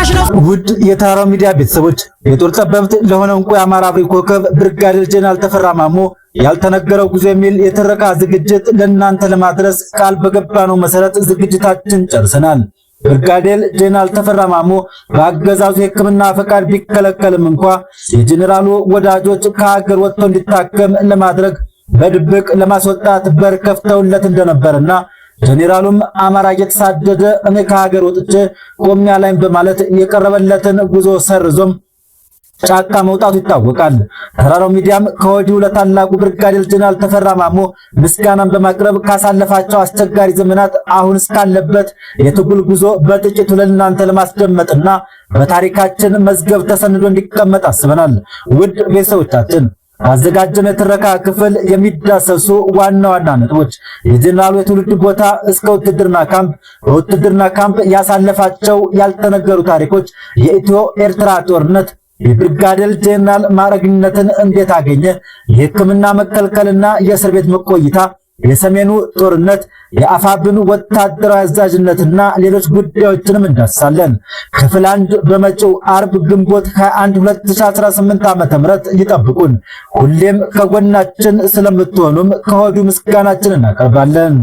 እየተፋሽ ነው። ውድ የተራራው ሚዲያ ቤተሰቦች የጦር ጠበብት ለሆነው እንቁ የአማራ አብሪ ኮከብ ብርጋዴር ጄኔራል ተፈራ ማሞ ያልተነገረው ጉዞ የሚል የትረካ ዝግጅት ለእናንተ ለማድረስ ቃል በገባነው መሰረት ዝግጅታችን ጨርሰናል። ብርጋዴር ጄኔራል ተፈራ ማሞ በአገዛዙ የሕክምና ፈቃድ ቢከለከልም እንኳ የጄኔራሉ ወዳጆች ከሀገር ወጥቶ እንዲታከም ለማድረግ በድብቅ ለማስወጣት በር ከፍተውለት እንደነበርና ጄኔራሉም አማራ እየተሳደደ እኔ ከሀገር ወጥቼ ቆሚያ ላይ በማለት የቀረበለትን ጉዞ ሰርዞም ጫካ መውጣቱ ይታወቃል። ተራራው ሚዲያም ከወዲሁ ለታላቁ ብርጋዴር ጄኔራል ተፈራ ማሞ ምስጋናን በማቅረብ ካሳለፋቸው አስቸጋሪ ዘመናት አሁን እስካለበት የትግል ጉዞ በጥቂቱ ለእናንተ ለማስደመጥና በታሪካችን መዝገብ ተሰንዶ እንዲቀመጥ አስበናል። ውድ ቤተሰቦቻችን አዘጋጀነው የትረካ ክፍል የሚዳሰሱ ዋና ዋና ነጥቦች የጄኔራሉ የትውልድ ቦታ እስከ ውትድርና ካምፕ፣ በውትድርና ካምፕ ያሳለፋቸው ያልተነገሩ ታሪኮች፣ የኢትዮ ኤርትራ ጦርነት፣ የብርጋዴር ጄኔራል ማዕረግነትን እንዴት አገኘ፣ የሕክምና መከልከልና የእስር ቤት መቆይታ፣ የሰሜኑ ጦርነት፣ የአፋብን ወታደራዊ አዛዥነትና ሌሎች ጉዳዮችንም እንዳስሳለን። ክፍል 1 በመጪው አርብ ግንቦት 21 2018 ዓ.ም ይጠብቁን። ሁሌም ከጎናችን ስለምትሆኑም ከወዲሁ ምስጋናችን እናቀርባለን።